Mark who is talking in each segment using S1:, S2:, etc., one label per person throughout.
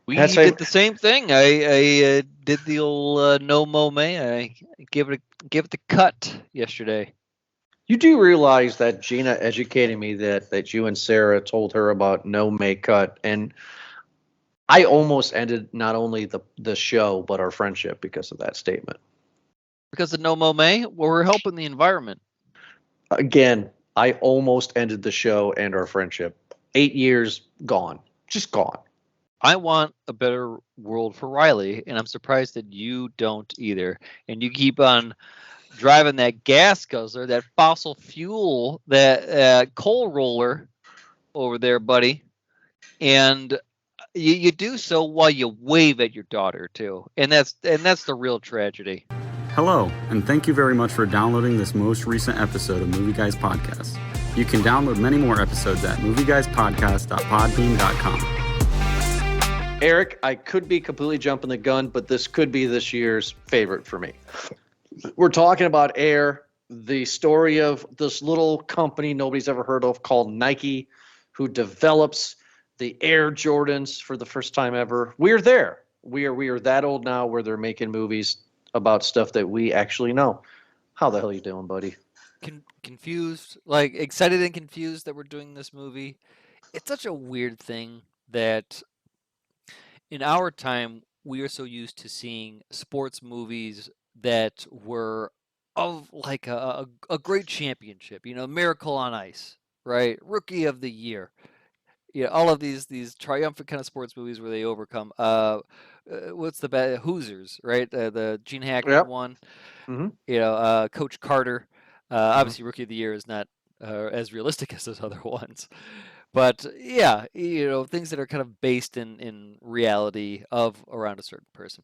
S1: We did the same thing. I did the old no mow May. I give it the cut yesterday.
S2: You do realize that Gina educated me that you and Sarah told her about no May cut, and I almost ended not only the show but our friendship because of that statement.
S1: Because of no mow May, well, we're helping the environment.
S2: Again, I almost ended the show and our friendship. 8 years gone, just gone.
S1: I want a better world for Riley, and I'm surprised that you don't either. And you keep on driving that gas guzzler, that fossil fuel, that coal roller over there, buddy. And you do so while you wave at your daughter too, and that's the real tragedy.
S3: Hello, and thank you very much for downloading this most recent episode of Movie Guys Podcast. You can download many more episodes at movieguyspodcast.podbean.com.
S2: Eric, I could be completely jumping the gun, but this could be this year's favorite for me. We're talking about Air, the story of this little company nobody's ever heard of called Nike, who develops the Air Jordans for the first time ever. We're there. We are that old now where they're making movies about stuff that we actually know. How the hell are you doing, buddy?
S1: Confused, like excited and confused that we're doing this movie. It's such a weird thing that in our time we are so used to seeing sports movies that were of like a great championship, Miracle on Ice, right? Rookie of the Year. All of these triumphant kind of sports movies where they overcome. What's the bad Hoosiers, right? The Gene Hackman one.
S2: Mm-hmm.
S1: Coach Carter. Obviously, Rookie of the Year is not as realistic as those other ones, but yeah, things that are kind of based in reality of around a certain person.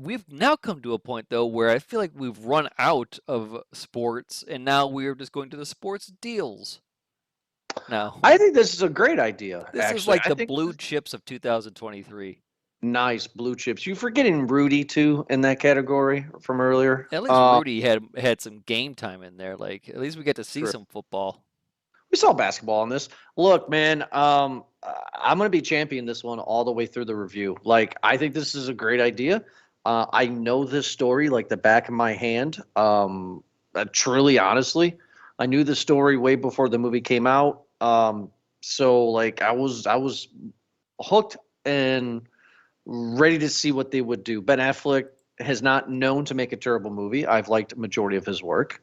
S1: We've now come to a point though where I feel like we've run out of sports, and now we're just going to the sports deals. No,
S2: I think this is a great idea.
S1: This is like the blue chips of 2023.
S2: Nice blue chips. You forgetting Rudy too in that category from earlier?
S1: At least Rudy had some game time in there. Like at least we get to see some football.
S2: We saw basketball in this. Look, man, I'm going to be champion this one all the way through the review. Like I think this is a great idea. I know this story like the back of my hand. Truly, honestly, I knew the story way before the movie came out. So like I was hooked and ready to see what they would do. Ben Affleck has not known to make a terrible movie. I've liked a majority of his work.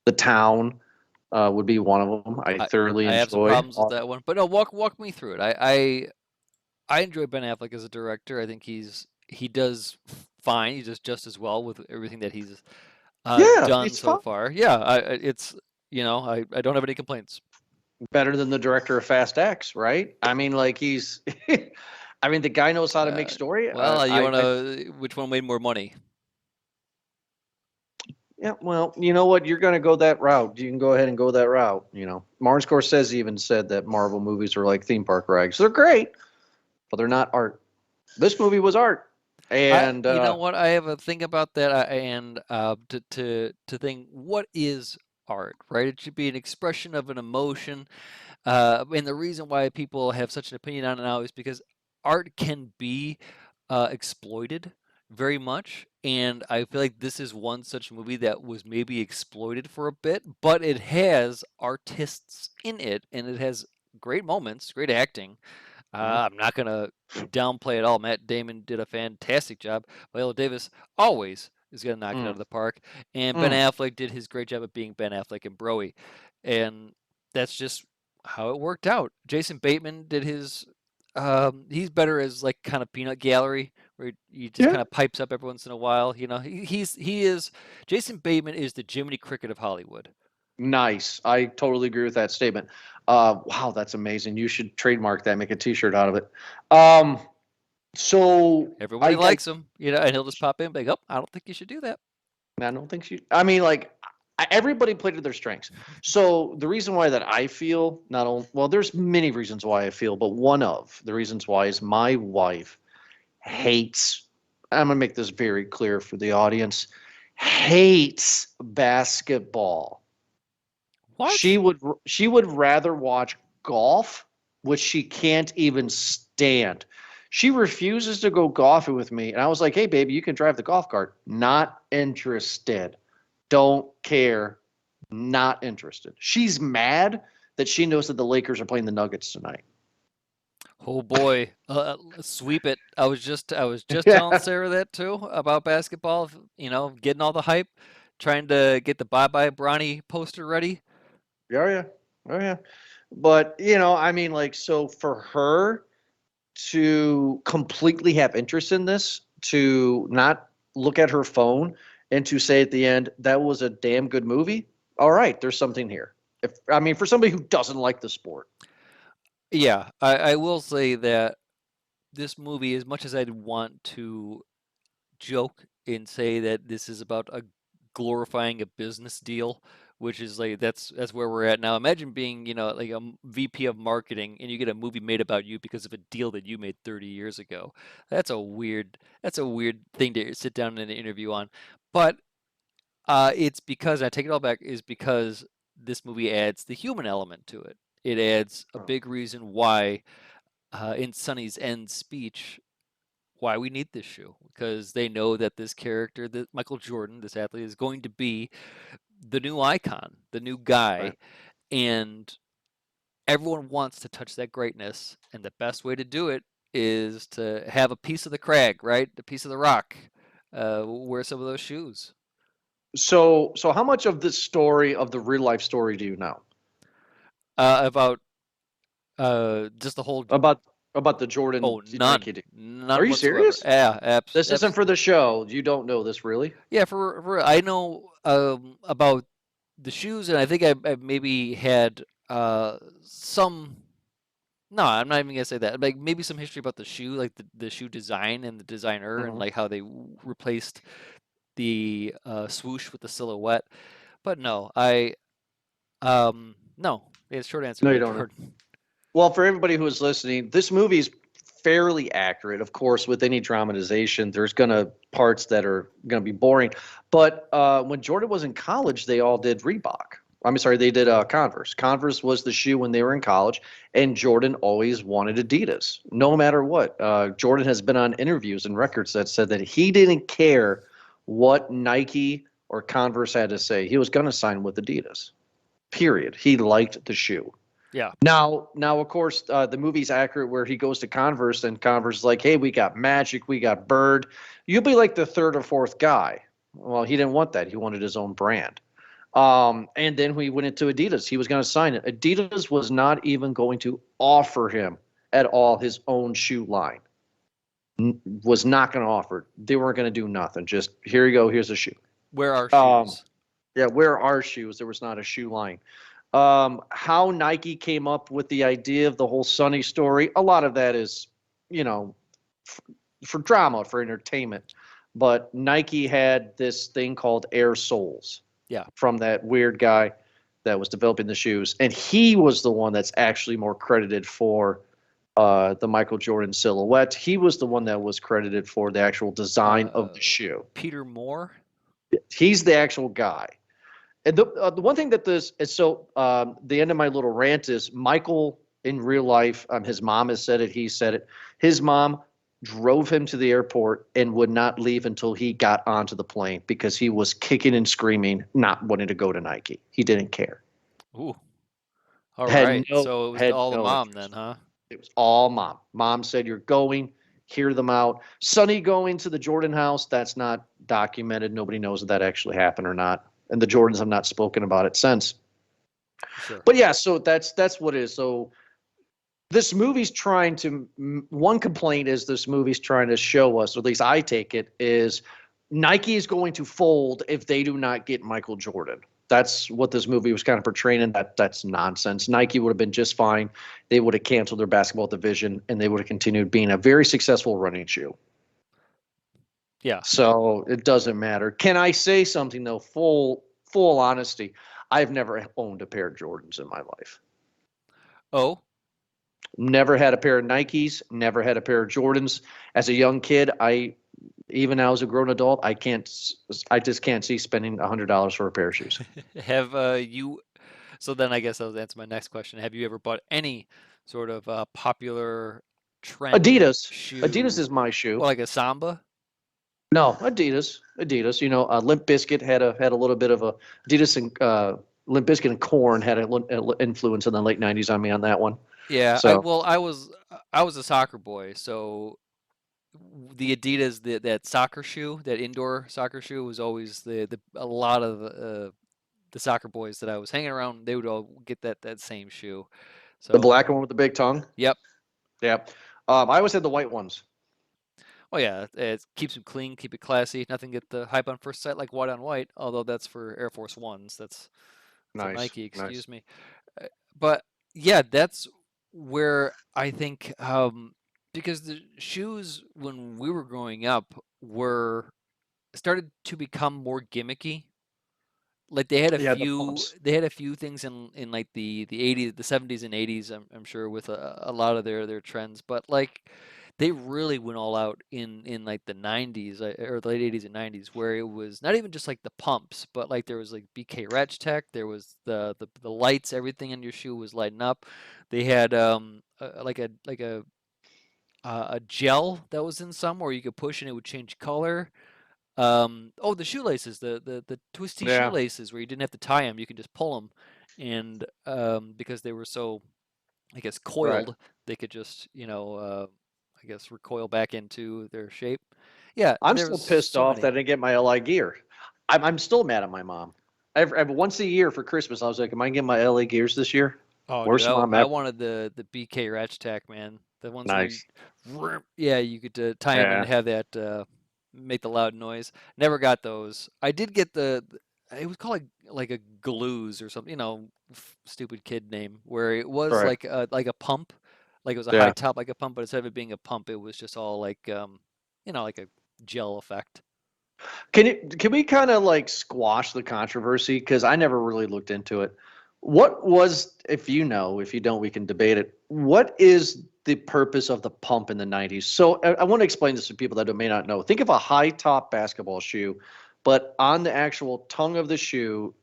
S2: The Town would be one of them. I thoroughly enjoy.
S1: I have some problems with that one, but no, walk me through it. I enjoy Ben Affleck as a director. I think he does fine. He does just as well with everything that he's done so far. Yeah, I don't have any complaints.
S2: Better than the director of Fast X, right? I mean, like he's. I mean, the guy knows how to make story.
S1: Well, which one made more money?
S2: Yeah, well, you know what? You're going to go that route. You can go ahead and go that route. Martin Scorsese even said that Marvel movies are like theme park rides. They're great, but they're not art. This movie was art. And
S1: you know what? I have a thing about that, and to think, what is art, right? It should be an expression of an emotion, and the reason why people have such an opinion on it now is because art can be exploited very much, and I feel like this is one such movie that was maybe exploited for a bit, but it has artists in it, and it has great moments, great acting. I'm not going to downplay it all. Matt Damon did a fantastic job. Viola Davis always is going to knock it out of the park. And Ben Affleck did his great job of being Ben Affleck and Broy. And that's just how it worked out. Jason Bateman did his... he's better as like kind of peanut gallery where he just kind of pipes up every once in a while. He is Jason Bateman is the Jiminy Cricket of Hollywood.
S2: Nice. I totally agree with that statement. Wow, that's amazing. You should trademark that, make a T-shirt out of it. So
S1: everybody likes him, and he'll just pop in and be like, "Oh, I don't think you should do that."
S2: I don't think you. I mean, like everybody played to their strengths. So the reason why that I feel there's many reasons why I feel, but one of the reasons why is my wife hates. I'm gonna make this very clear for the audience. Hates basketball.
S1: What?
S2: She would rather watch golf, which she can't even stand. She refuses to go golfing with me. And I was like, hey, baby, you can drive the golf cart. Not interested. Don't care. Not interested. She's mad that she knows that the Lakers are playing the Nuggets tonight.
S1: Oh boy, sweep it. I was just telling
S2: Yeah.
S1: Sarah that too about basketball, getting all the hype, trying to get the Bye Bye Bronny poster ready.
S2: Oh, yeah. Oh, yeah. But, I mean, like, so for her to completely have interest in this, to not look at her phone and to say at the end, that was a damn good movie. All right, there's something here. For somebody who doesn't like the sport.
S1: Yeah, I will say that this movie, as much as I'd want to joke and say that this is about glorifying a business deal, which is like that's where we're at now. Imagine being, like a VP of marketing and you get a movie made about you because of a deal that you made 30 years ago. That's a weird thing to sit down in an interview on. But it's because, I take it all back, is because this movie adds the human element to it. It adds a big reason why in Sonny's end speech, why we need this shoe, because they know that this character, that Michael Jordan, this athlete, is going to be the new icon, the new guy,
S2: Right.
S1: and everyone wants to touch that greatness, and the best way to do it is to have a piece of the crag, right? A piece of the rock. Wear some of those shoes.
S2: So how much of this story, of the real life story, do you know
S1: About just the whole.
S2: about the Jordan
S1: Oh,
S2: Nike deal?
S1: none
S2: Are you
S1: whatsoever.
S2: serious?
S1: Yeah,
S2: This isn't for the show. You don't know this, really?
S1: Yeah, for I know about the shoes, and I think I maybe had some. No, I'm not even gonna say that. Like maybe some history about the shoe, like the shoe design and the designer, and
S2: Mhm.
S1: like how they replaced the swoosh with the silhouette. But no, no. Yeah, short answer,
S2: No, you
S1: yeah,
S2: don't know.
S1: Jordan.
S2: Well, for everybody who is listening, this movie is fairly accurate. Of course, with any dramatization, there's gonna parts that are gonna be boring. But when Jordan was in college, they all did Reebok. I'm sorry, they did Converse. Converse was the shoe when they were in college, and Jordan always wanted Adidas, no matter what. Jordan has been on interviews and records that said that he didn't care what Nike or Converse had to say. He was going to sign with Adidas. Period. He liked the shoe.
S1: Yeah.
S2: Now, of course, the movie's accurate where he goes to Converse and Converse is like, hey, we got Magic, we got Bird. You'll be like the third or fourth guy. Well, he didn't want that. He wanted his own brand. And then we went into Adidas. He was going to sign it. Adidas was not even going to offer him at all his own shoe line. Was not going to offer it. They weren't going to do nothing. Just, here you go. Here's a shoe.
S1: Wear our
S2: Um,
S1: shoes.
S2: Yeah, where are shoes? There was not a shoe line. How Nike came up with the idea of the whole Sonny story, a lot of that is, for drama, for entertainment. But Nike had this thing called Air Soles.
S1: Yeah.
S2: From that weird guy that was developing the shoes. And he was the one that's actually more credited for the Michael Jordan silhouette. He was the one that was credited for the actual design of the shoe.
S1: Peter Moore.
S2: He's the actual guy. And the one thing that this is, so the end of my little rant is Michael in real life, his mom has said it, he said it. His mom drove him to the airport and would not leave until he got onto the plane because he was kicking and screaming, not wanting to go to Nike. He didn't care.
S1: Ooh. All
S2: Had
S1: right.
S2: no-
S1: So it was
S2: had
S1: all the
S2: no
S1: mom
S2: interest.
S1: then, huh?
S2: It was all mom. Mom said, you're going, hear them out. Sonny going to the Jordan house, that's not documented. Nobody knows if that actually happened or not. And the Jordans have not spoken about it since.
S1: Sure.
S2: But yeah, so that's what it is. So this movie's trying to, one complaint is this movie's trying to show us, or at least I take it, is Nike is going to fold if they do not get Michael Jordan. That's what this movie was kind of portraying, and that's nonsense. Nike would have been just fine. They would have canceled their basketball division, and they would have continued being a very successful running shoe.
S1: Yeah.
S2: So it doesn't matter. Can I say something though? Full honesty, I've never owned a pair of Jordans in my life.
S1: Oh,
S2: Never had a pair of Nikes. Never had a pair of Jordans. As a young kid, even now as a grown adult, I just can't see spending $100 for a pair of shoes.
S1: have you? So then I guess I'll answer my next question. Have you ever bought any sort of popular trend
S2: Adidas.
S1: shoe.
S2: Adidas is my shoe.
S1: Well, like a Samba.
S2: No, Adidas. Adidas. You know, Limp Bizkit had a little bit of a Adidas and Limp Bizkit and Korn had an influence in the late '90s on me on that one.
S1: Yeah,
S2: So
S1: I was a soccer boy, so the Adidas that soccer shoe, that indoor soccer shoe, was always the a lot of the soccer boys that I was hanging around. They would all get that same shoe.
S2: the
S1: So
S2: black one with the big tongue.
S1: yep.
S2: Yeah. I always had the white ones.
S1: Oh yeah, it keeps them clean, keep it classy. Nothing get the hype on first sight like white on white. Although that's for Air Force Ones. That's for
S2: Nice.
S1: Nike.
S2: Nice.
S1: Excuse me. But yeah, that's where I think because the shoes when we were growing up were started to become more gimmicky. Like they had a
S2: Yeah, the
S1: few
S2: pumps.
S1: they had a few things in like the 80s, the 70s and 80s, I'm sure with a lot of their trends, but like they really went all out in like the 90s or the late 80s and 90s where it was not even just like the pumps, but like there was like BK Ratch Tech, there was the lights, everything in your shoe was lighting up. They had a gel that was in some where you could push and it would change color. Oh, the shoelaces, the twisty
S2: Yeah.
S1: shoelaces where you didn't have to tie them, you can just pull them, and because they were so, I guess,
S2: Right.
S1: coiled, they could just, I guess, recoil back into their shape. Yeah,
S2: I'm
S1: there
S2: still
S1: was
S2: pissed
S1: so
S2: off that I
S1: many.
S2: didn't get my LA gear. I'm still mad at my mom. Every once a year for Christmas, I was like, "Am I getting my LA gears this year?"
S1: Oh, dude,
S2: Worst mom
S1: I
S2: ever.
S1: wanted the BK Ratch Tack, man. The ones where you,
S2: Nice.
S1: yeah, you could tie them and
S2: Yeah.
S1: have that make the loud noise. Never got those. I did get it was called like a Glues or something, stupid kid name, where it was
S2: Right.
S1: like a pump, like it was a high
S2: Yeah.
S1: top like a pump, but instead of it being a pump, it was just all like like a gel effect.
S2: Can we kind of like squash the controversy? Because I never really looked into it. What was, if you know, if you don't, we can debate it. What is the purpose of the pump in the '90s? So I want to explain this to people that may not know. Think of a high top basketball shoe, but on the actual tongue of the shoe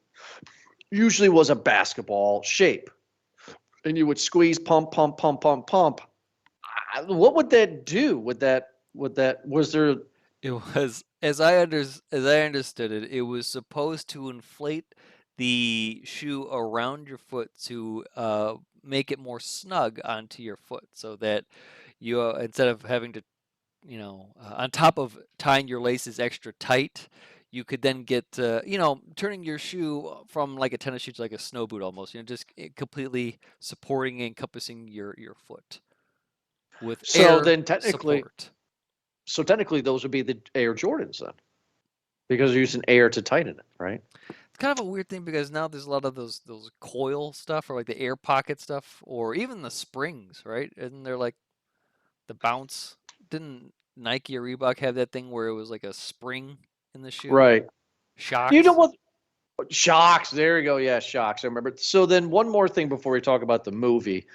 S2: usually was a basketball shape, and you would squeeze, pump, pump, pump, pump, pump. What would that do? Was there?
S1: It was as I understood it, it was supposed to inflate the shoe around your foot to make it more snug onto your foot, so that you instead of having to, on top of tying your laces extra tight, you could then get turning your shoe from like a tennis shoe to like a snow boot almost. Just completely supporting and encompassing your foot with
S2: So
S1: air
S2: then technically,
S1: support.
S2: so technically, those would be the Air Jordans then, because you're using air to tighten it, right?
S1: It's kind of a weird thing because now there's a lot of those coil stuff or like the air pocket stuff or even the springs, right? Isn't there like the bounce? Didn't Nike or Reebok have that thing where it was like a spring in the shoe?
S2: Right. You know
S1: Shocks?
S2: what? Shocks. There you go. Yeah, shocks. I remember. So then, one more thing before we talk about the movie.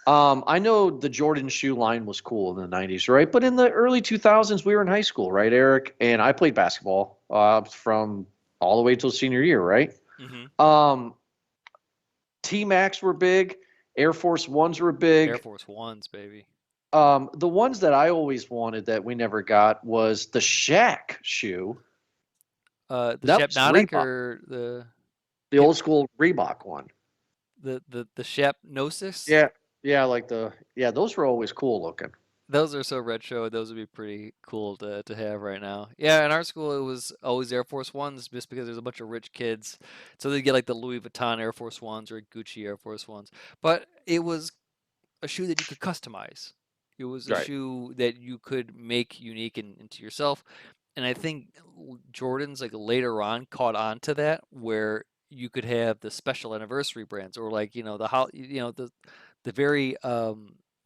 S2: I know the Jordan shoe line was cool in the '90s, right? But in the early 2000s, we were in high school, right, Eric? And I played basketball from all the way till senior year, right?
S1: Mm-hmm.
S2: Um, T Max were big. Air Force Ones were
S1: Air
S2: big.
S1: Force Ones, baby.
S2: The ones that I always wanted that we never got was the Shaq shoe.
S1: The
S2: That was
S1: Shapnotic
S2: Reebok,
S1: or
S2: the old school Reebok one.
S1: the Shapnosis?
S2: Yeah, yeah, those were always cool looking.
S1: Those are so retro. Those would be pretty cool to have right now. Yeah, in our school it was always Air Force Ones just because there's a bunch of rich kids. So they get like the Louis Vuitton Air Force Ones or Gucci Air Force Ones. But it was a shoe that you could customize. It was a
S2: Right.
S1: shoe that you could make unique into yourself. And I think Jordan's like later on caught on to that where you could have the special anniversary brands or like, the very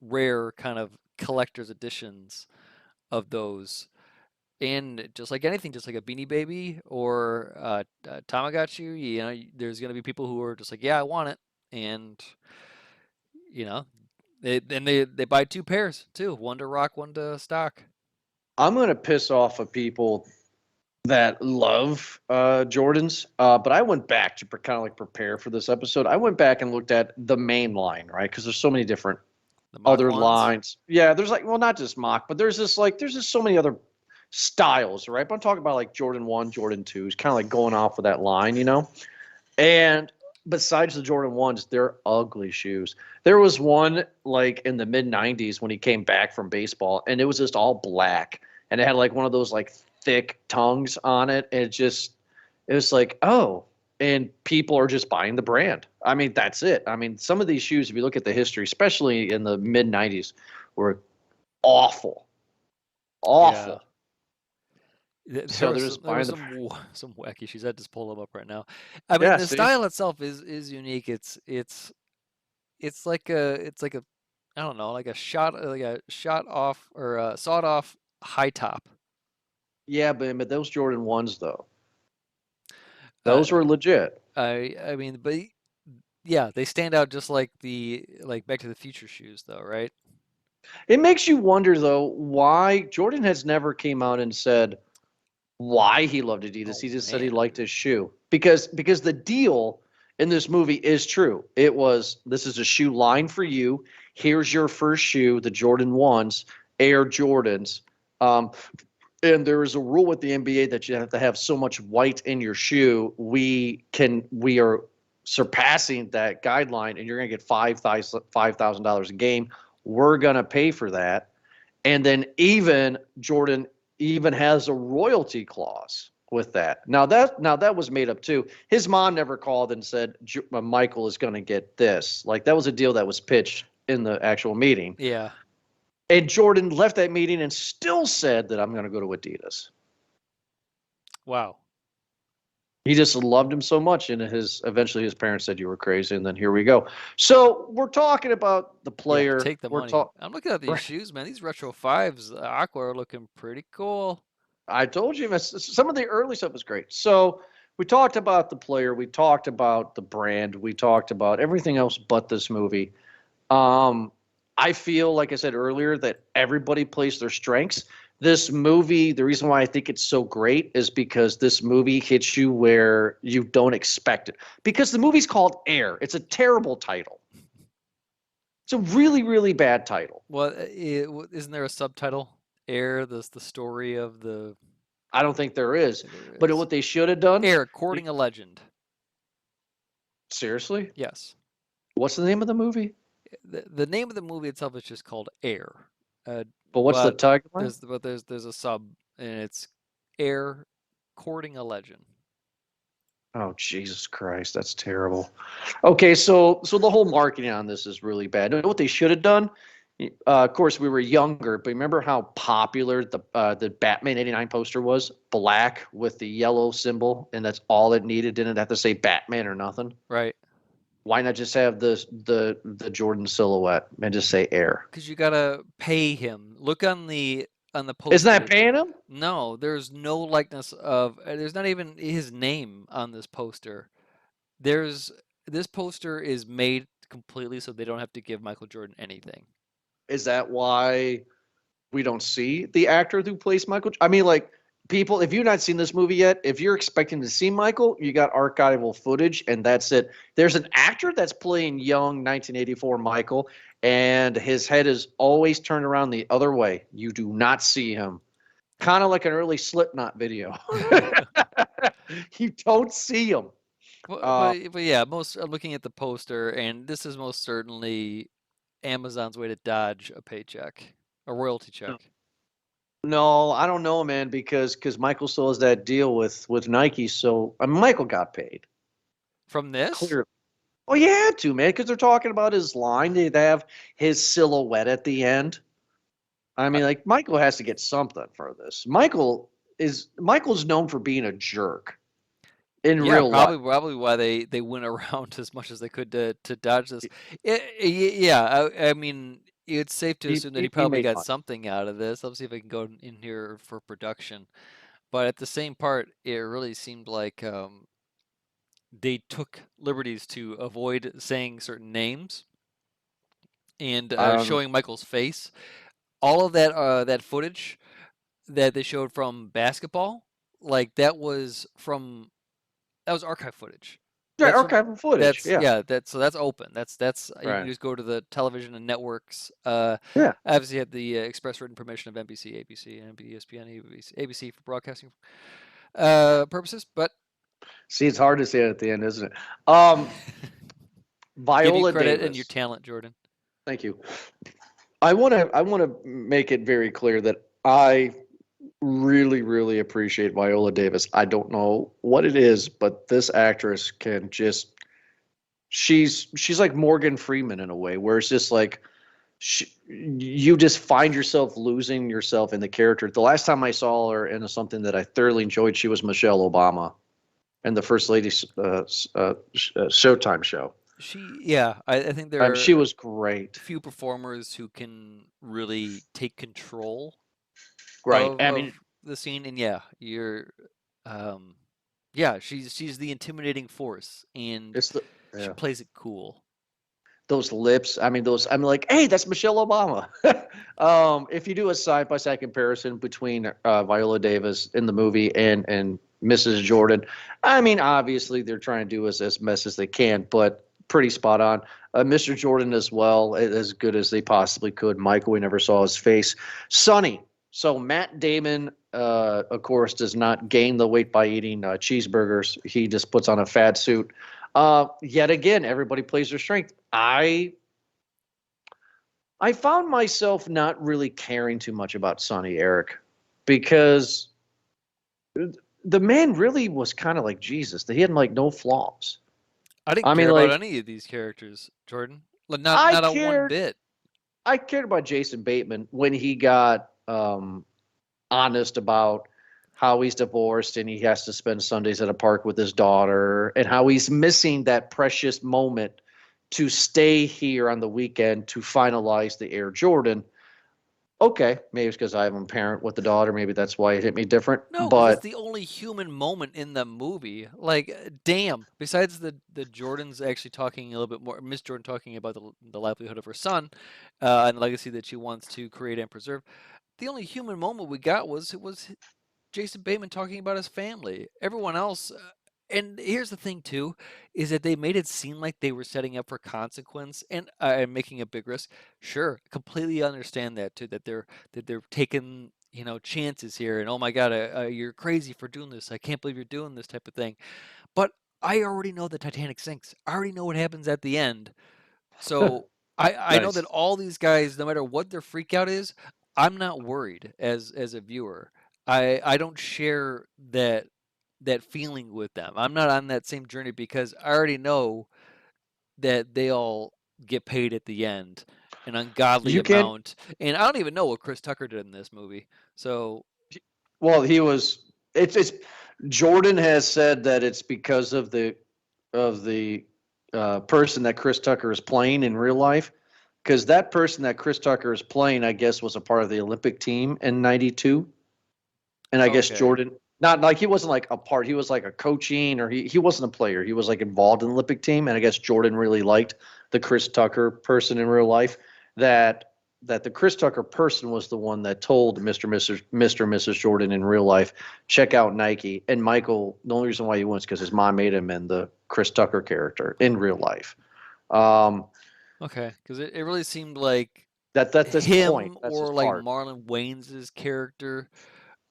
S1: rare kind of collector's editions of those. And just like anything, just like a Beanie Baby or Tamagotchi, there's going to be people who are just like, yeah, I want it. And, you know, they buy two pairs too, one to rock, one to stock.
S2: I'm gonna piss off of people that love Jordans, but I went back to kind of like prepare for this episode. I went back and looked at the main line, right? Because there's so many different
S1: The Mach
S2: other
S1: 1s?
S2: lines. Yeah, there's like, well, not just Mach, but there's just so many other styles, right? But I'm talking about like Jordan 1, Jordan 2s, kind of like going off of that line, you know? And besides the Jordan 1s, they're ugly shoes. There was one like in the mid 90s when he came back from baseball, and it was just all black. And it had like one of those like thick tongues on it. And it was like, oh, and people are just buying the brand. I mean, that's it. I mean, some of these shoes, if you look at the history, especially in the mid 90s, were awful. Awful. So they're just
S1: There was
S2: buying the
S1: some wacky shoes. I just pull them up right now. I mean,
S2: Yeah,
S1: the
S2: see?
S1: style itself is unique. It's like a I don't know, like a shot off or a sawed off high top.
S2: Yeah, but those Jordan 1s though.
S1: Uh,
S2: Those were legit.
S1: I mean, but yeah, they stand out just like the Back to the Future shoes, though, right?
S2: It makes you wonder though why Jordan has never came out and said why he loved Adidas.
S1: Oh,
S2: He just said he
S1: man.
S2: liked his shoe because the deal in this movie is true. It was this is a shoe line for you. Here's your first shoe, the Jordan 1s, Air Jordans. And there is a rule with the NBA that you have to have so much white in your shoe. We are surpassing that guideline, and you're going to get $5,000 a game. We're going to pay for that. And then even Jordan even has a royalty clause with that. Now that was made up too. His mom never called and said Michael is going to get this. Like that was a deal that was pitched in the actual meeting.
S1: Yeah.
S2: And Jordan left that meeting and still said that I'm going to go to Adidas.
S1: Wow.
S2: He just loved him so much, and eventually his parents said you were crazy, and then here we go. So we're talking about the player.
S1: Yeah, take the money. I'm looking at these shoes, man. These Retro 5s, Aqua, are looking pretty cool.
S2: I told you, some of the early stuff was great. So we talked about the player. We talked about the brand. We talked about everything else but this movie. I feel, like I said earlier, that everybody plays their strengths. This movie, the reason why I think it's so great is because this movie hits you where you don't expect it. Because the movie's called Air. It's a terrible title. It's a really, really bad title.
S1: Well, isn't there a subtitle? Air, the story of the...
S2: I don't think there is. But what they should have done...
S1: Air, Courting a Legend.
S2: Seriously?
S1: Yes.
S2: What's the name of the movie?
S1: The name of the movie itself is just called Air.
S2: But what's the tagline?
S1: There's a sub, and it's Air, Courting a Legend.
S2: Oh, Jesus Christ, that's terrible. Okay, so the whole marketing on this is really bad. You know what they should have done? Of course, we were younger, but remember how popular the Batman '89 poster was? Black with the yellow symbol, and that's all it needed. Didn't have to say Batman or nothing.
S1: Right.
S2: Why not just have the Jordan silhouette and just say Air?
S1: Because you gotta pay him. Look on the poster.
S2: Isn't that paying him?
S1: No, there's no likeness of. There's not even his name on this poster. This poster is made completely so they don't have to give Michael Jordan anything.
S2: Is that why we don't see the actor who plays Michael? I mean, like, people, if you've not seen this movie yet, if you're expecting to see Michael, you got archival footage, and that's it. There's an actor that's playing young 1984 Michael, and his head is always turned around the other way. You do not see him. Kind of like an early Slipknot video. You don't see him.
S1: But yeah, looking at the poster, and this is most certainly Amazon's way to dodge a paycheck, a royalty check.
S2: No, I don't know, man, because Michael still has that deal with Nike. So Michael got paid
S1: from this.
S2: Clearly. Oh, you had to, man, because they're talking about his line. They have his silhouette at the end. I mean, like, Michael has to get something for this. Michael's known for being a jerk in real life.
S1: Probably why they went around as much as they could to dodge this. I mean, it's safe to assume that he probably got something out of this. Let's see if I can go in here for production. But at the same part, it really seemed like they took liberties to avoid saying certain names and showing Michael's face. All of that footage that they showed from basketball, like that was archive footage.
S2: Yeah,
S1: That's from
S2: archival footage. Yeah.
S1: that's open. That's you can
S2: Right.
S1: just go to the television and networks.
S2: Yeah.
S1: Obviously, had the express written permission of NBC, ABC, and ESPN, ABC for broadcasting purposes. But
S2: See, it's hard to say it at the end, isn't it? Um,
S1: give you
S2: Viola
S1: credit and your
S2: Davis.
S1: talent, Jordan.
S2: Thank you. I want to make it very clear that I really, really appreciate Viola Davis. I don't know what it is, but this actress can just she's like Morgan Freeman in a way, where it's just like you just find yourself losing yourself in the character. The last time I saw her in something that I thoroughly enjoyed, she was Michelle Obama in the First Lady Showtime show.
S1: I think there
S2: She
S1: are
S2: was great.
S1: few performers who can really take control
S2: Right. I
S1: of
S2: mean,
S1: the scene, and um, she's the intimidating force, and
S2: it's the
S1: she
S2: yeah.
S1: plays it cool.
S2: Those lips. I mean, those. I'm like, hey, that's Michelle Obama. If you do a side by side comparison between Viola Davis in the movie and Mrs. Jordan, I mean, obviously they're trying to do as best as they can, but pretty spot on. Mr. Jordan as well, as good as they possibly could. Michael, we never saw his face. Sonny. So Matt Damon, of course, does not gain the weight by eating cheeseburgers. He just puts on a fat suit. Yet again, everybody plays their strength. I found myself not really caring too much about Sonny, Eric, because the man really was kind of like Jesus. He had like no flaws.
S1: I didn't
S2: I mean,
S1: care about
S2: like
S1: any of these characters, Jordan. Like,
S2: I
S1: not a one
S2: cared.
S1: bit.
S2: I cared about Jason Bateman when he got honest about how he's divorced and he has to spend Sundays at a park with his daughter, and how he's missing that precious moment to stay here on the weekend to finalize the Air Jordan. Okay, maybe it's because I'm a parent with the daughter. Maybe that's why it hit me different.
S1: No, because it's
S2: But
S1: the only human moment in the movie. Like, damn. Besides the Jordan's actually talking a little bit more, Miss Jordan talking about the livelihood of her son, and the legacy that she wants to create and preserve. The only human moment we got was Jason Bateman talking about his family. Everyone else, and here's the thing too, is that they made it seem like they were setting up for consequence and making a big risk. Sure, completely understand that too. That they're taking chances here, and oh my God, you're crazy for doing this. I can't believe you're doing this type of thing. But I already know the Titanic sinks. I already know what happens at the end. So I know that
S2: nice.
S1: all these guys, no matter what their freak out is, I'm not worried as a viewer. I don't share that feeling with them. I'm not on that same journey because I already know that they all get paid at the end an ungodly
S2: You can.
S1: amount. And I don't even know what Chris Tucker did in this movie. So
S2: Well, he was. It's Jordan has said that it's because of the person that Chris Tucker is playing in real life. Because that person that Chris Tucker is playing, I guess, was a part of the Olympic team in '92. And I guess
S1: okay.
S2: Jordan, not like he wasn't like a part, he was like a coaching, or he wasn't a player. He was like involved in the Olympic team. And I guess Jordan really liked the Chris Tucker person in real life, that the Chris Tucker person was the one that told Mr. and Mrs. Jordan in real life, check out Nike. And Michael, the only reason why he went is because his mom made him in the Chris Tucker character in real life.
S1: Okay, because it really seemed like
S2: That's his point.
S1: him
S2: That's his
S1: or like
S2: part.
S1: Marlon Wayans' character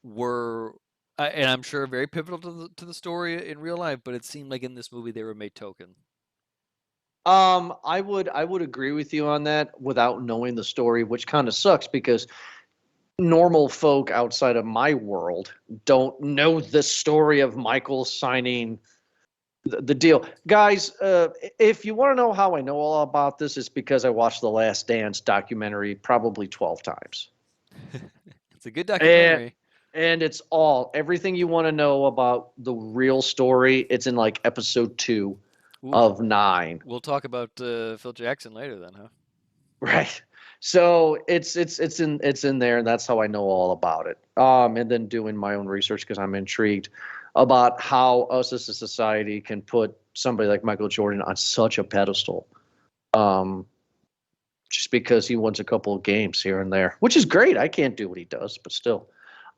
S1: were, and I'm sure very pivotal to the story in real life, but it seemed like in this movie they were made token.
S2: I would agree with you on that without knowing the story, which kind of sucks because normal folk outside of my world don't know the story of Michael signing the deal. Guys, if you want to know how I know all about this, it's because I watched the Last Dance documentary probably 12 times.
S1: It's a good
S2: And
S1: documentary.
S2: and it's everything you want to know about the real story. It's in like episode 2
S1: Ooh,
S2: of 9.
S1: we'll talk about Phil Jackson later then, huh?
S2: Right. So it's in there, and that's how I know all about it. And then doing my own research because I'm intrigued about how us as a society can put somebody like Michael Jordan on such a pedestal, um, just because he wins a couple of games here and there, which is great. I can't do what he does, but still,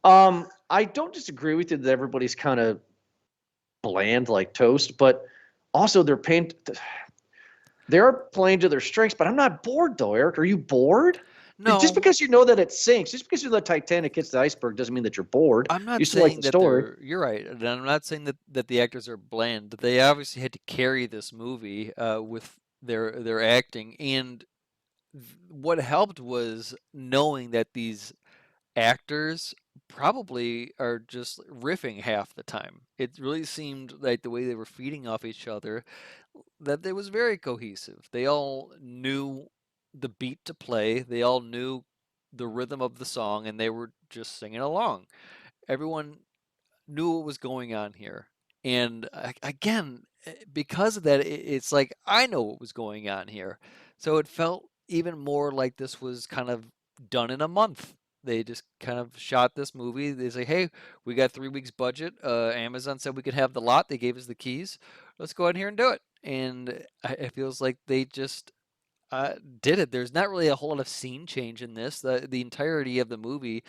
S2: I don't disagree with you that everybody's kind of bland like toast, but Also, they're playing to their strengths, but I'm not bored though, Eric. Are you bored? Just
S1: No,
S2: because you know that it sinks, just because you know that Titanic hits the iceberg doesn't mean that you're bored.
S1: I'm
S2: You
S1: not
S2: still like
S1: saying
S2: the
S1: that
S2: story.
S1: you're right. And I'm not saying that the actors are bland. They obviously had to carry this movie with their acting, and what helped was knowing that these actors probably are just riffing half the time. It really seemed like the way they were feeding off each other, that it was very cohesive. They all knew the beat to play, they all knew the rhythm of the song, and they were just singing along. Everyone knew what was going on here. And again, because of that, it's like I know what was going on here. So it felt even more like this was kind of done in a month. They just kind of shot this movie. They say, "Hey, we got 3 weeks budget. Amazon said we could have the lot. They gave us the keys. Let's go out here and do it." And it feels like they just did it. There's not really a whole lot of scene change in this. The entirety of the movie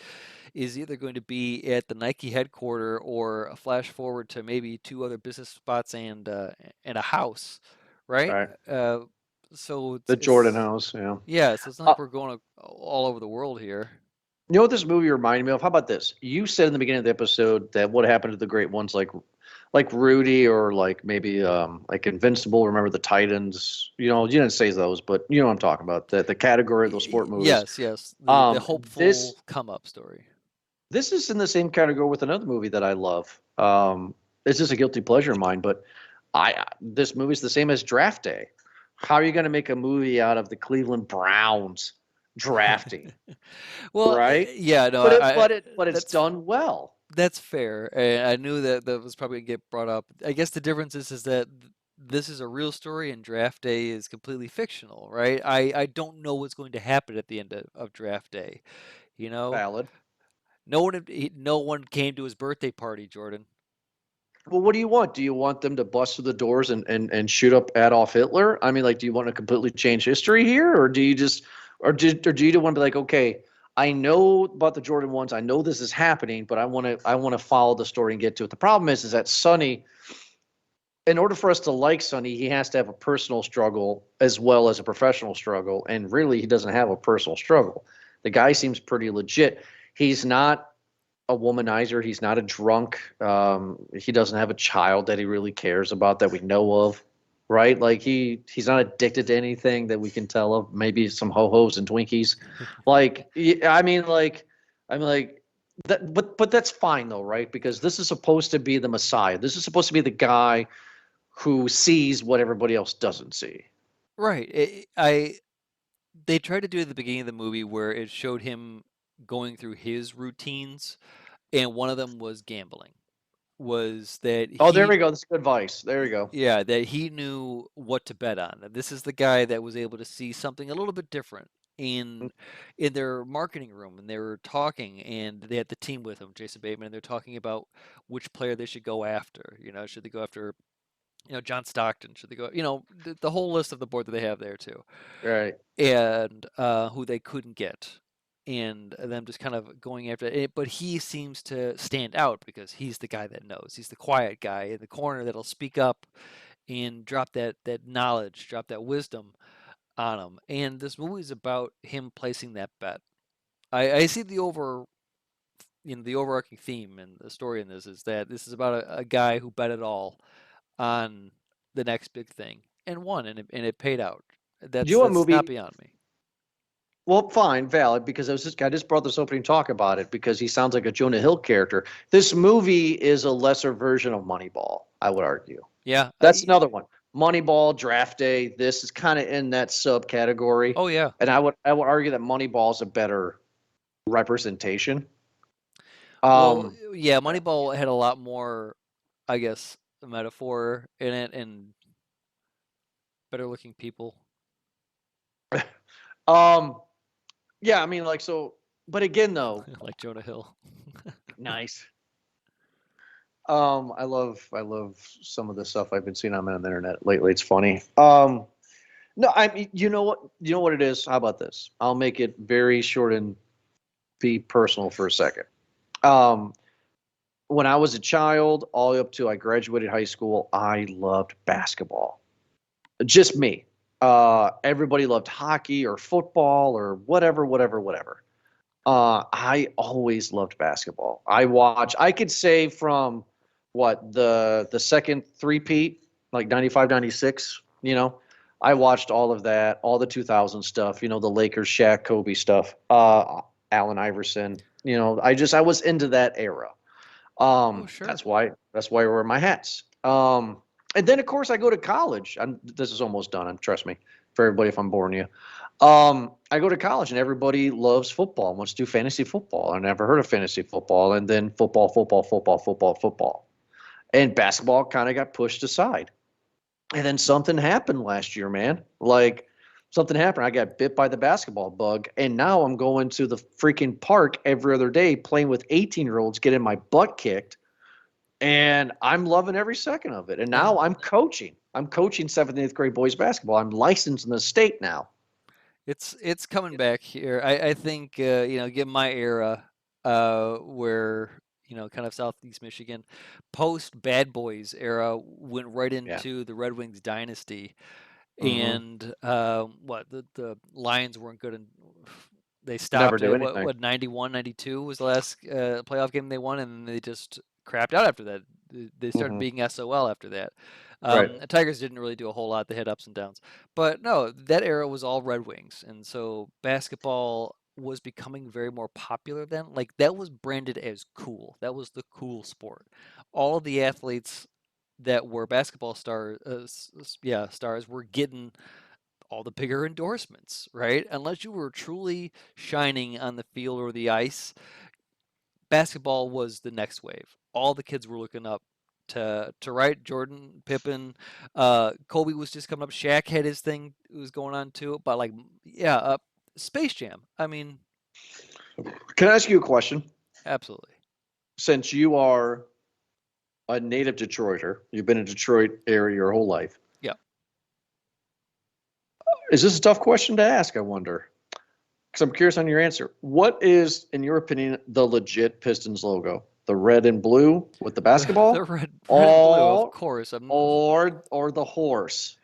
S1: is either going to be at the Nike headquarters or a flash forward to maybe two other business spots and a house, right?
S2: Right.
S1: So
S2: The Jordan House, yeah.
S1: yeah. So it's not like we're going all over the world here.
S2: You know what this movie reminded me of? How about this? You said in the beginning of the episode that what happened to the great ones like Rudy or like maybe like Invincible, Remember the Titans. You know, you didn't say those, but you know what I'm talking about. The category of those sport movies.
S1: Yes. The hopeful
S2: This
S1: come up story.
S2: this is in the same category with another movie that I love. It's just a guilty pleasure of mine, but this movie's the same as Draft Day. How are you going to make a movie out of the Cleveland Browns drafting?
S1: Well,
S2: Right?
S1: yeah, no,
S2: But it's done well.
S1: that's fair. And I knew that was probably gonna get brought up. I guess the difference is that this is a real story and Draft Day is completely fictional, right? I don't know what's going to happen at the end of Draft Day. You know,
S2: Valid.
S1: no one came to his birthday party, Jordan.
S2: Well, what do you want? Do you want them to bust through the doors and shoot up Adolf Hitler? I mean, like, do you want to completely change history here, or do you just, or do you want to be like, okay, I know about the Jordan ones, I know this is happening, but I want to follow the story and get to it. The problem is that Sonny, in order for us to like Sonny, he has to have a personal struggle as well as a professional struggle, and really, he doesn't have a personal struggle. The guy seems pretty legit. He's not a womanizer. He's not a drunk. He doesn't have a child that he really cares about that we know of, right? Like he's not addicted to anything that we can tell of. Maybe some ho-hos and Twinkies. Like I mean, that. But that's fine though, right? Because this is supposed to be the Messiah. This is supposed to be the guy who sees what everybody else doesn't see.
S1: Right. They tried to do it at the beginning of the movie where it showed him going through his routines, and one of them was gambling. Was that
S2: Oh, there we go. That's good advice. There we go.
S1: yeah, that he knew what to bet on. That this is the guy that was able to see something a little bit different in their marketing room, and they were talking, and they had the team with them, Jason Bateman, and they're talking about which player they should go after. You know, should they go after John Stockton? Should they go? The whole list of the board that they have there too,
S2: Right.
S1: and who they couldn't get, and them just kind of going after it. But he seems to stand out because he's the guy that knows. He's the quiet guy in the corner that'll speak up and drop that knowledge, drop that wisdom on him. And this movie is about him placing that bet. I see the overarching theme and the story in this is that this is about a guy who bet it all on the next big thing and won, and it paid out. That's
S2: movie?
S1: not beyond me.
S2: Well, fine, valid, because I just brought this opening talk about it because he sounds like a Jonah Hill character. This movie is a lesser version of Moneyball, I would argue.
S1: Yeah,
S2: That's another one. Moneyball, Draft Day, this is kind of in that subcategory.
S1: Oh yeah,
S2: And I would argue that Moneyball is a better representation.
S1: well, yeah. Moneyball had a lot more, I guess, metaphor in it and better looking people.
S2: Yeah, I mean, like, so, but again, though,
S1: Like Jonah Hill.
S2: nice. I love some of the stuff I've been seeing on the internet lately. It's funny. No, I mean, you know what it is? How about this? I'll make it very short and be personal for a second. when I was a child, all the way up to I graduated high school, I loved basketball. Just me. Everybody loved hockey or football or whatever, whatever, whatever. I always loved basketball. I could say from what the second three-peat, like 95, 96. I watched all of that, all the 2000 stuff, the Lakers, Shaq, Kobe stuff, Allen Iverson. I was into that era.
S1: Oh, sure.
S2: That's why I wear my hats. And then of course I go to college. This is almost done. Trust me, for everybody if I'm boring you. I go to college and everybody loves football and wants to do fantasy football. I never heard of fantasy football, and then football, football, football, football, football, and basketball kind of got pushed aside. And then something happened last year, man. Like something happened. I got bit by the basketball bug, and now I'm going to the freaking park every other day playing with 18-year-olds, getting my butt kicked, and I'm loving every second of it. And now I'm coaching. I'm coaching 7th and 8th grade boys basketball. I'm licensed in the state now.
S1: It's coming back here. I think given my era, where kind of Southeast Michigan, post Bad Boys era went right into the Red Wings dynasty, and what the Lions weren't good, and they stopped
S2: do
S1: at
S2: anything.
S1: what 91, 92 was the last playoff game they won, and they just crapped out after that. They started being SOL after that.
S2: Right.
S1: The Tigers didn't really do a whole lot. They had ups and downs. But no, that era was all Red Wings. And so basketball was becoming very more popular then. Like that was branded as cool. That was the cool sport. All of the athletes that were basketball stars were getting all the bigger endorsements, right? Unless you were truly shining on the field or the ice, basketball was the next wave. All the kids were looking up to right. Jordan, Pippen, Kobe was just coming up. Shaq had his thing was going on too. But Space Jam. I mean,
S2: Can I ask you a question?
S1: absolutely.
S2: Since you are a native Detroiter, you've been in Detroit area your whole life.
S1: Yeah.
S2: Is this a tough question to ask, I wonder? Because I'm curious on your answer. What is, in your opinion, the legit Pistons logo? The red and blue with the basketball?
S1: The red and blue, of course.
S2: Or the horse.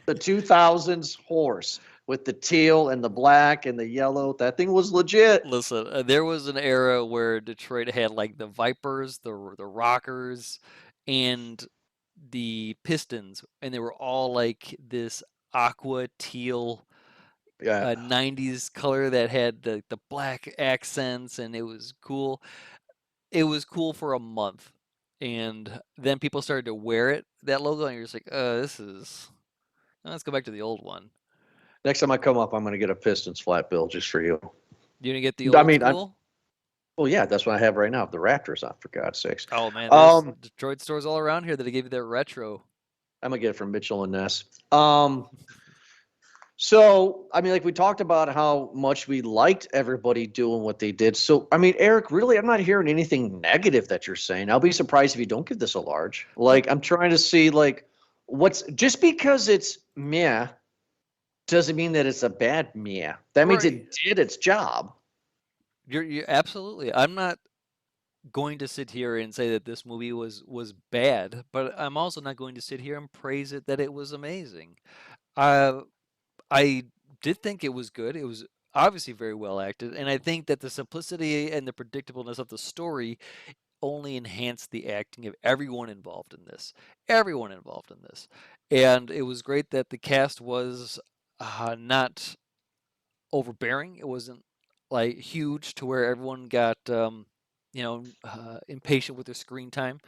S2: The 2000s horse with the teal and the black and the yellow. That thing was legit.
S1: Listen, there was an era where Detroit had like the Vipers, the Rockers, and the Pistons, and they were all like this aqua teal 90s color that had the black accents, and it was cool. It was cool for a month, and then people started to wear it, that logo, and you're just like, let's go back to the old one.
S2: Next time I come up, I'm going to get a Pistons flat bill just for you.
S1: You gonna get the old school?
S2: Well, yeah, that's what I have right now. The Raptors on, for God's sakes.
S1: Oh man, there's Detroit stores all around here that give you their retro.
S2: I'm gonna get it from Mitchell and Ness. So, I mean, like we talked about how much we liked everybody doing what they did. So, I mean, Eric, really, I'm not hearing anything negative that you're saying. I'll be surprised if you don't give this a large. Like, I'm trying to see, like, what's just because it's meh doesn't mean that it's a bad meh. That means it did its job.
S1: You're absolutely. I'm not going to sit here and say that this movie was bad, but I'm also not going to sit here and praise it that it was amazing. I did think it was good. It was obviously very well acted, and I think that the simplicity and the predictableness of the story only enhanced the acting of everyone involved in this. Everyone involved in this. And it was great that the cast was not overbearing. It wasn't like huge to where everyone got impatient with their screen time.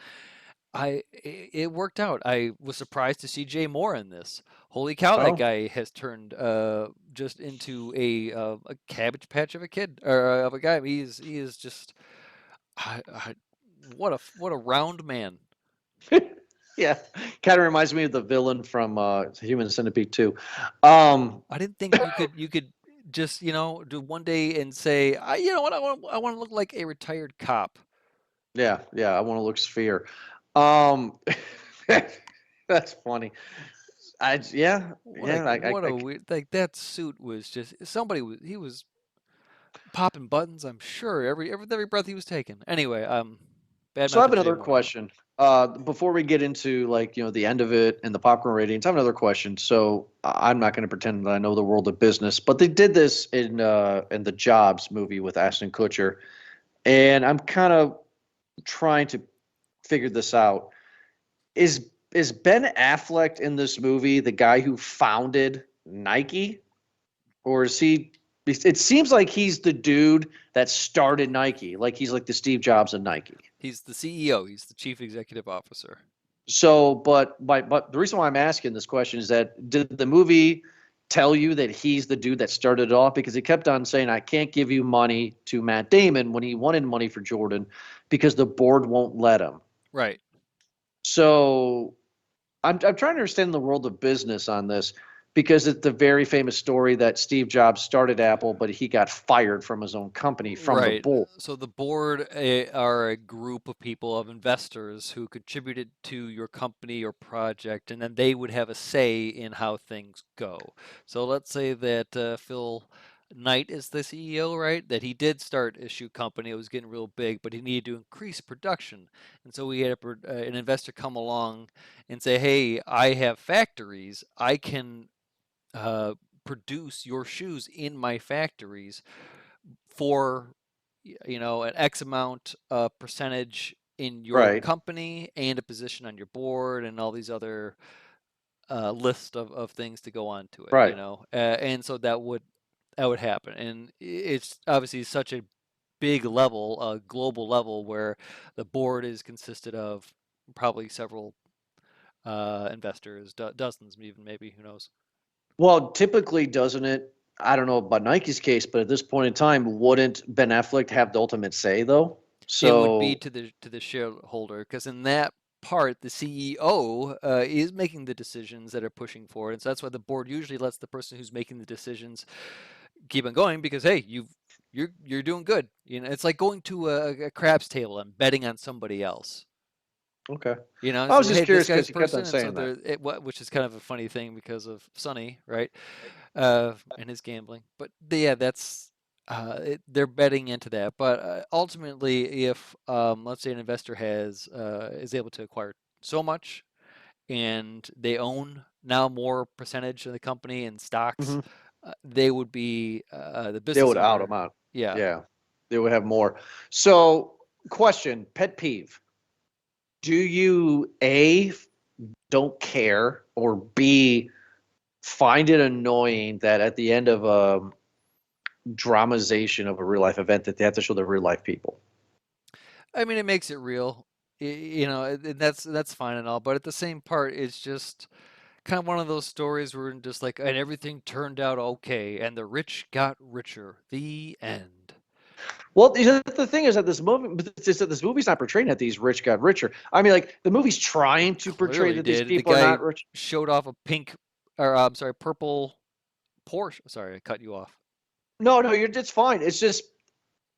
S1: It worked out. I was surprised to see Jay Moore in this. Holy cow, that guy has turned just into a cabbage patch of a kid or of a guy. He is just what a round man.
S2: Yeah, kind of reminds me of the villain from Human Centipede 2.
S1: I didn't think you could just do one day and say, you know what, I want to look like a retired cop.
S2: Yeah, I want to look Sphere. That's funny.
S1: What a weird, like that suit was just he was popping buttons, I'm sure, every breath he was taking. Anyway, Bad
S2: So I have
S1: mouthing Jay
S2: another
S1: Moore.
S2: question. Before we get into the end of it and the popcorn ratings, I have another question. So I'm not going to pretend that I know the world of business, but they did this in the Jobs movie with Ashton Kutcher, and I'm kind of trying to figure this out. Is Ben Affleck in this movie the guy who founded Nike, or is he? It seems like he's the dude that started Nike, like he's like the Steve Jobs of Nike.
S1: He's the CEO. He's the chief executive officer.
S2: So, but the reason why I'm asking this question is that did the movie tell you that he's the dude that started it off? Because he kept on saying, I can't give you money to Matt Damon when he wanted money for Jordan because the board won't let him.
S1: Right.
S2: So I'm trying to understand the world of business on this because it's the very famous story that Steve Jobs started Apple, but he got fired from his own company from the
S1: Right.
S2: board.
S1: So the board are a group of people, of investors who contributed to your company or project, and then they would have a say in how things go. So let's say that Phil Knight is the CEO, right? That he did start a shoe company. It was getting real big, but he needed to increase production. And so we had an investor come along and say, hey, I have factories. I can produce your shoes in my factories for an X amount percentage in your
S2: Right.
S1: company and a position on your board and all these other list of things to go on to it,
S2: Right.
S1: and so that would happen, and it's obviously such a big level, a global level, where the board is consisted of probably several investors, dozens even, maybe, who knows.
S2: Well, typically, doesn't it? I don't know about Nike's case, but at this point in time, wouldn't Ben Affleck have the ultimate say, though?
S1: It would be
S2: So,
S1: to the shareholder, because in that part, the CEO is making the decisions that are pushing forward, and so that's why the board usually lets the person who's making the decisions keep on going, because hey, you're doing good. It's like going to a craps table and betting on somebody else.
S2: okay. I was
S1: So
S2: just
S1: hey, this
S2: curious
S1: guy's
S2: because
S1: the
S2: he kept
S1: person,
S2: on
S1: and so
S2: saying that.
S1: which is kind of a funny thing because of Sonny, right? And his gambling. But yeah, that's they're betting into that. But ultimately, if let's say an investor is able to acquire so much, and they own now more percentage of the company in stocks,
S2: Hmm.
S1: they would be the
S2: They
S1: business
S2: would out
S1: owner.
S2: him out.
S1: Yeah.
S2: Yeah, they would have more. So, question, pet peeve. Do you A, don't care, or B, find it annoying that at the end of a dramatization of a real life event that they have to show the real life people?
S1: I mean, it makes it real, and that's fine and all. But at the same part, it's just kind of one of those stories where just like, and everything turned out okay, and the rich got richer. The end.
S2: Well, the thing is that this movie's not portraying that these rich got richer. I mean, like the movie's trying
S1: It
S2: to portray
S1: clearly
S2: that these
S1: did. The
S2: people are
S1: guy
S2: not rich.
S1: showed off a pink, or I'm sorry, purple Porsche. Sorry, I cut you off.
S2: No, no, it's fine. It's just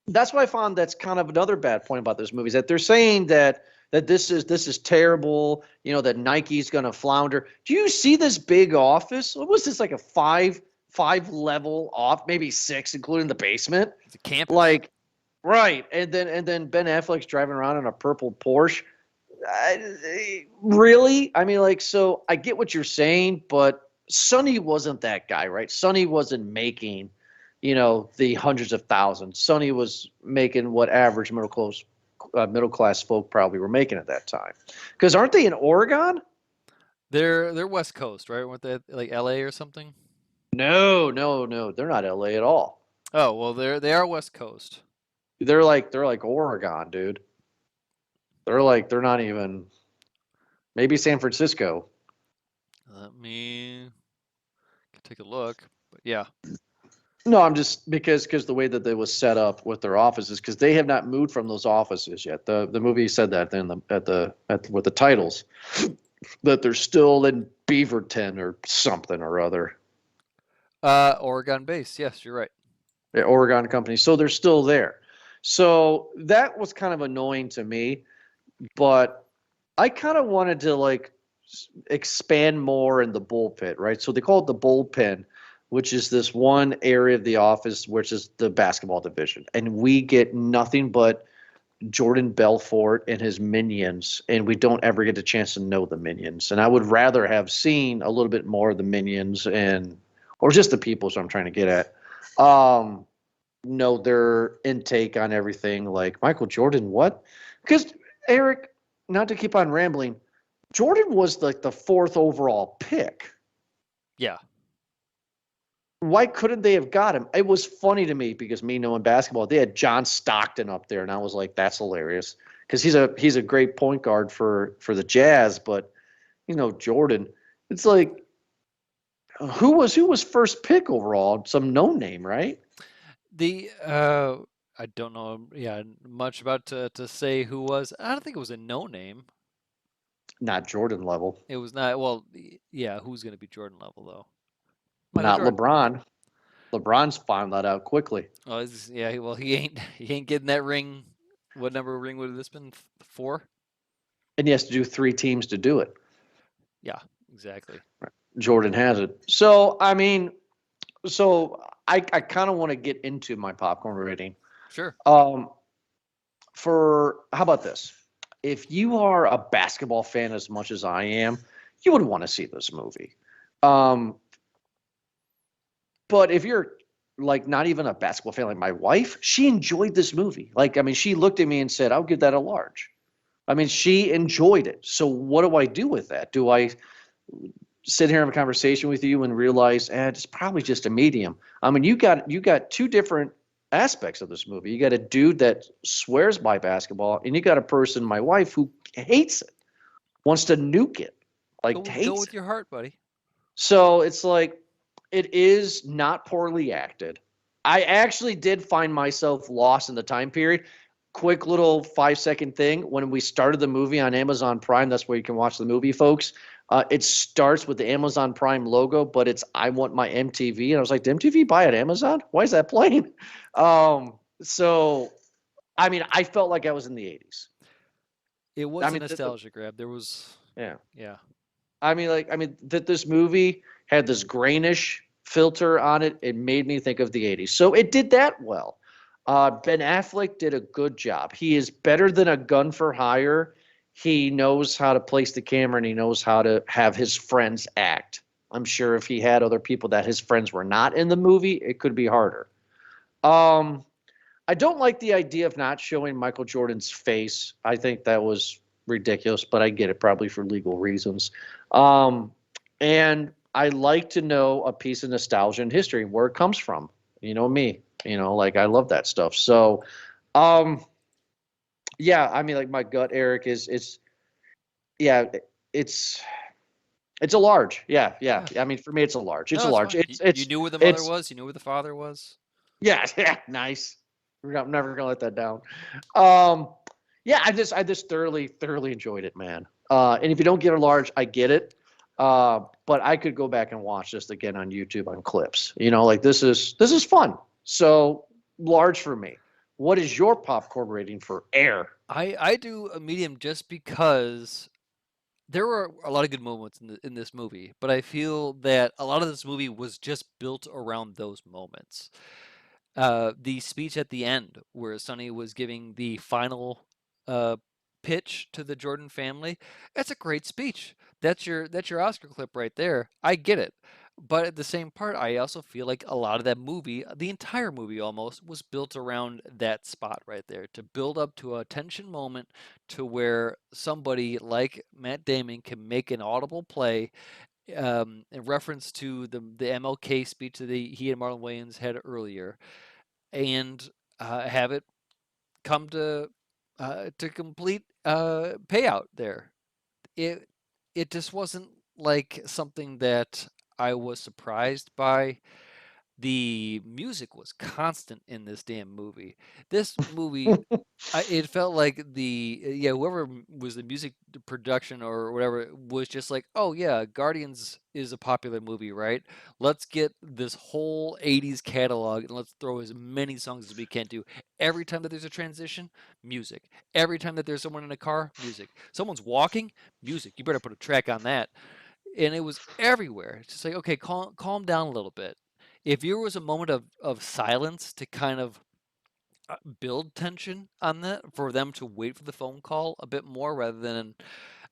S2: that's what I found that's kind of another bad point about this movie is that they're saying that this is terrible. That Nike's going to flounder. Do you see this big office? What was this, like a five level off, maybe six, including the basement?
S1: It's a campus.
S2: Like, right, and then Ben Affleck's driving around in a purple Porsche. Really? I mean, like, so I get what you're saying, but Sonny wasn't that guy, right? Sonny wasn't making, the hundreds of thousands. Sonny was making what average middle class folk probably were making at that time. Because aren't they in Oregon?
S1: They're West Coast, right? Weren't they like LA or something?
S2: No, no, no. They're not LA at all.
S1: Oh, well, they are West Coast.
S2: They're like Oregon, dude. They're not even maybe San Francisco.
S1: Let me take a look. But yeah.
S2: No, I'm just because the way that they was set up with their offices, because they have not moved from those offices yet. The movie said that in with the titles that they're still in Beaverton or something or other.
S1: Oregon base. Yes, you're right.
S2: The Oregon company. So they're still there. So that was kind of annoying to me, but I kind of wanted to like expand more in the bullpen, right? So they call it the bullpen, which is this one area of the office, which is the basketball division. And we get nothing but Jordan Belfort and his minions, and we don't ever get a chance to know the minions. And I would rather have seen a little bit more of the minions or just the people. So I'm trying to get at, know their intake on everything. Like Michael Jordan, what? Because Eric, not to keep on rambling, Jordan was like the 4th overall pick.
S1: Yeah.
S2: Why couldn't they have got him? It was funny to me because me knowing basketball, they had John Stockton up there, and I was like, that's hilarious because he's a great point guard for the Jazz. But Jordan, it's like who was first pick overall? Some no name, right?
S1: I don't know, much about to say who was. I don't think it was a no name.
S2: Not Jordan level.
S1: It was not. Well, yeah. Who's going to be Jordan level though?
S2: Not LeBron. LeBron's found that out quickly.
S1: Oh, yeah. Well, he ain't getting that ring. What number ring would this been? 4.
S2: And he has to do 3 teams to do it.
S1: Yeah, exactly.
S2: Jordan has it. So I mean, I kind of want to get into my popcorn rating.
S1: Sure.
S2: For how about this? If you are a basketball fan as much as I am, you would want to see this movie. But if you're like not even a basketball fan like my wife, she enjoyed this movie. Like, I mean, she looked at me and said, I'll give that a large. I mean, she enjoyed it. So what do I do with that? Do I sit here and have a conversation with you and realize, it's probably just a medium? I mean, you got 2 different aspects of this movie. You got a dude that swears by basketball, and you got a person, my wife, who hates it, wants to nuke it. Like,
S1: go with your heart, buddy.
S2: So it's like, it is not poorly acted. I actually did find myself lost in the time period. Quick little 5-second thing. When we started the movie on Amazon Prime, that's where you can watch the movie, folks. It starts with the Amazon Prime logo, but it's I Want My MTV. And I was like, did MTV buy at Amazon? Why is that playing? So, I mean, I felt like I was in the 80s.
S1: It was a nostalgia grab. There was... Yeah.
S2: I mean, that this movie had this grainish filter on it. It made me think of the 80s. So it did that well. Ben Affleck did a good job. He is better than a gun for hire. He knows how to place the camera, and he knows how to have his friends act. I'm sure if he had other people that his friends were not in the movie, it could be harder. I don't like the idea of not showing Michael Jordan's face. I think that was ridiculous, but I get it, probably for legal reasons. And I like to know a piece of nostalgia and history, where it comes from. You know me, like I love that stuff. So, yeah, I mean, like my gut, Eric, it's a large. Yeah. I mean, for me, it's a large. It's a large.
S1: You knew where the mother was. You knew where the father was.
S2: Yeah. Nice. I'm never gonna let that down. Yeah, I just thoroughly enjoyed it, man. And if you don't get a large, I get it. But I could go back and watch this again on YouTube on clips. Like this is fun. So large for me. What is your popcorn rating for Air?
S1: I do a medium just because there were a lot of good moments in this movie, but I feel that a lot of this movie was just built around those moments. The speech at the end where Sonny was giving the final pitch to the Jordan family, that's a great speech. That's your Oscar clip right there. I get it. But at the same part, I also feel like a lot of that movie, the entire movie almost, was built around that spot right there to build up to a tension moment to where somebody like Matt Damon can make an audible play in reference to the MLK speech that he and Marlon Wayans had earlier, and have it come to complete payout there. It just wasn't like something that I was surprised by. The music was constant in this damn movie. This movie, it felt like whoever was the music production or whatever was just like, oh yeah, Guardians is a popular movie, right? Let's get this whole 80s catalog and let's throw as many songs as we can do. Every time that there's a transition, music. Every time that there's someone in a car, music. Someone's walking, music. You better put a track on that. And it was everywhere. It's just like, okay, calm down a little bit. If there was a moment of silence to kind of build tension on that for them to wait for the phone call a bit more rather than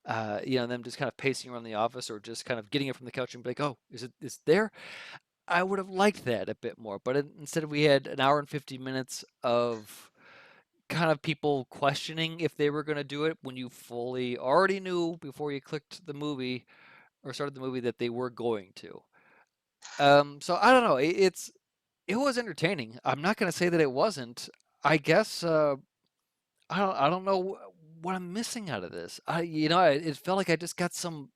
S1: them just kind of pacing around the office or just kind of getting it from the couch and be like, oh, is there? I would have liked that a bit more, but instead we had an hour and 50 minutes of kind of people questioning if they were going to do it when you fully already knew before you clicked the movie or started the movie that they were going to. So I don't know. It was entertaining. I'm not going to say that it wasn't. I guess I don't know what I'm missing out of this. It felt like I just got some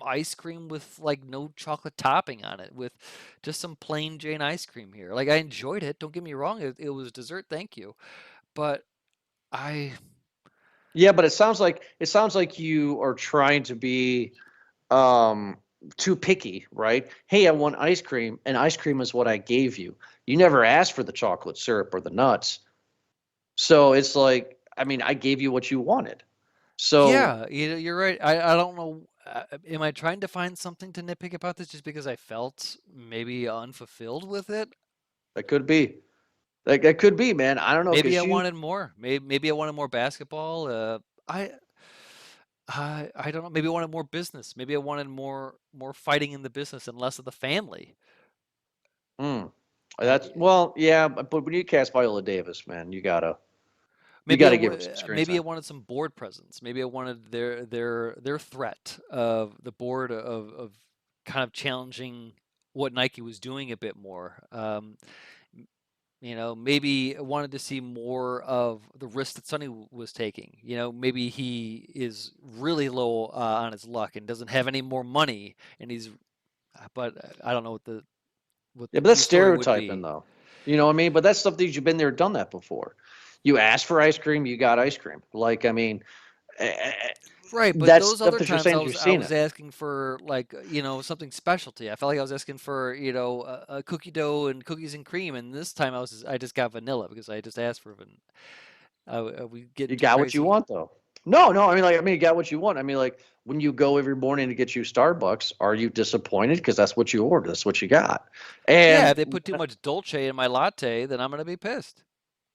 S1: ice cream with like no chocolate topping on it, with just some plain Jane ice cream here. Like I enjoyed it. Don't get me wrong. It was dessert. Thank you, but I
S2: Yeah, but it sounds like you are trying to be um too picky, right? Hey, I want ice cream, and ice cream is what I gave you. You never asked for the chocolate syrup or the nuts. So it's like, I mean, I gave you what you wanted. So
S1: yeah, you're right. I don't know. Am I trying to find something to nitpick about this just because I felt maybe unfulfilled with it?
S2: that could be. That could be, man. I don't know,
S1: Maybe I
S2: because you
S1: wanted more. Maybe I wanted more basketball. I I don't know. Maybe I wanted more business. Maybe I wanted more fighting in the business and less of the family.
S2: mm,
S1: I,
S2: that's well, yeah, but when you cast Viola Davis, man, you
S1: maybe
S2: gotta give her some screen
S1: maybe I
S2: time.
S1: wanted some board presence. Maybe I wanted their threat of the board of kind of challenging what Nike was doing a bit more. Maybe I wanted to see more of the risk that Sonny was taking. Maybe he is really low on his luck and doesn't have any more money, and but I don't know what
S2: Yeah, but
S1: the
S2: that's
S1: story would
S2: stereotyping,
S1: be.
S2: though. You know what I mean? But that's stuff that you've been there, done that before. You asked for ice cream, you got ice cream. Like, I mean, eh, eh, eh,
S1: Right, but
S2: that's
S1: those
S2: stuff
S1: other
S2: that you're
S1: times
S2: saying
S1: I
S2: that you've
S1: was I
S2: seen
S1: was
S2: it.
S1: asking for like something specialty. I felt like I was asking for a cookie dough and cookies and cream, and this time I just got vanilla because I just asked for Are we getting
S2: You
S1: too
S2: got what you
S1: crazy?
S2: want, though. No, no. I mean, you got what you want. I mean, like when you go every morning to get you Starbucks, are you disappointed because that's what you ordered? That's what you got.
S1: Yeah,
S2: And
S1: if they put too much dolce in my latte, then I'm gonna be pissed.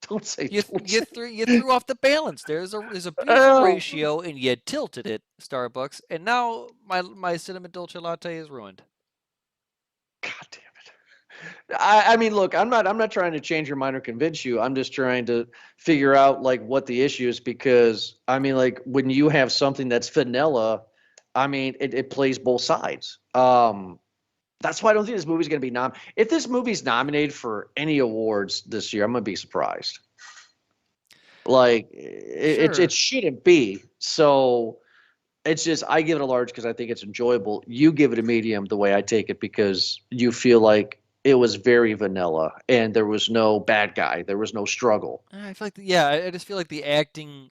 S2: don't say,
S1: You
S2: don't
S1: you
S2: say.
S1: threw you threw off the balance. There's a beautiful
S2: Oh,
S1: ratio, and you tilted it, Starbucks, and now my cinnamon dolce latte is ruined.
S2: God damn it. I mean, look, I'm not trying to change your mind or convince you. I'm just trying to figure out like what the issue is, because I mean, like when you have something that's vanilla, I mean, it plays both sides. That's why I don't think this movie's going to be If this movie's nominated for any awards this year, I'm going to be surprised. Like it
S1: Sure.
S2: shouldn't be. So it's just, I give it a large because I think it's enjoyable. You give it a medium the way I take it, because you feel like it was very vanilla and there was no bad guy, there was no struggle.
S1: I feel like yeah, I just feel like the acting.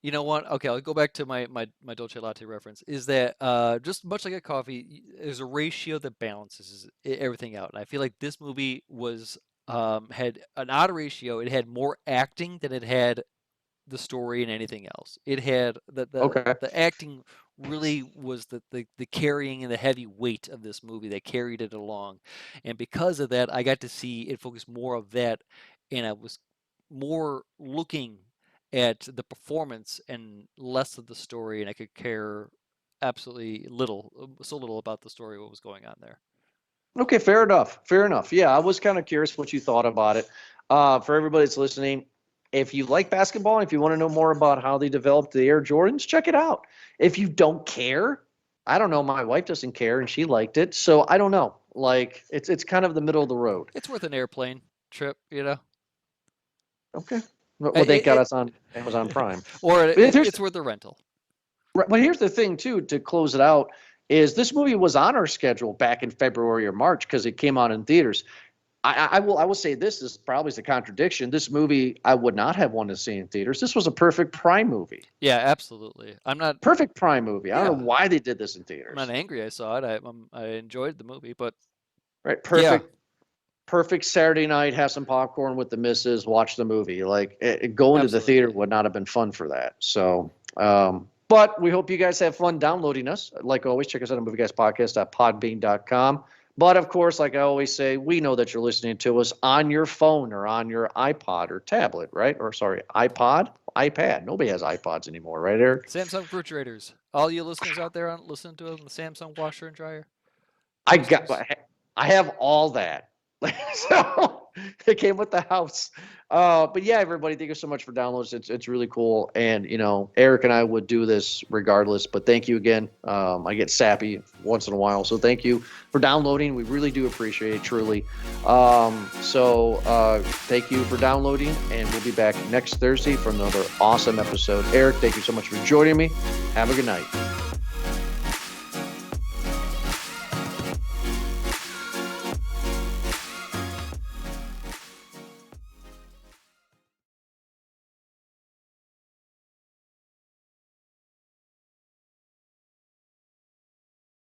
S1: You know what? Okay, I'll go back to my dolce latte reference. Is that just much like a coffee, there's a ratio that balances everything out, and I feel like this movie was had an odd ratio. It had more acting than it had the story and anything else. It had
S2: Okay.
S1: the acting really was the carrying and the heavy weight of this movie that carried it along, and because of that, I got to see it focus more of that, and I was more looking at the performance and less of the story, and I could care absolutely so little about the story, what was going on there.
S2: Okay, fair enough. Fair enough. Yeah, I was kind of curious what you thought about it. For everybody that's listening, if you like basketball and if you want to know more about how they developed the Air Jordans, check it out. If you don't care, I don't know. My wife doesn't care and she liked it, so I don't know. Like it's kind of the middle of the road.
S1: It's worth an airplane trip.
S2: Okay. Well, they got
S1: It,
S2: us on Amazon Prime.
S1: or
S2: But here's
S1: it's worth a rental.
S2: but here's the thing too, to close it out, is this movie was on our schedule back in February or March because it came out in theaters. I will say this is probably the contradiction. This movie I would not have wanted to see in theaters. This was a perfect Prime movie.
S1: Yeah, absolutely.
S2: Perfect Prime movie. I don't
S1: Yeah,
S2: know why they did this in
S1: I'm not
S2: theaters.
S1: angry I saw it. I enjoyed the movie, but
S2: Right?
S1: yeah,
S2: Perfect Saturday night, have some popcorn with the missus, watch the movie. Like going to the theater
S1: absolutely.
S2: would not have been fun for that. So, but we hope you guys have fun downloading us. Like always, check us out on movieguyspodcast.podbean.com. But of course, like I always say, we know that you're listening to us on your phone or on your iPod or tablet, right? Or sorry, iPad. Nobody has iPods anymore, right, Eric?
S1: Samsung refrigerators. All you listeners out there on listening to it on the Samsung washer and dryer.
S2: I
S1: Toasters.
S2: have all that. So it came with the house. But yeah, everybody, thank you so much for downloads. It's really cool. And Eric and I would do this regardless. But thank you again. I get sappy once in a while, so thank you for downloading. We really do appreciate it, truly. So thank you for downloading, and we'll be back next Thursday for another awesome episode. Eric, thank you so much for joining me. Have a good night.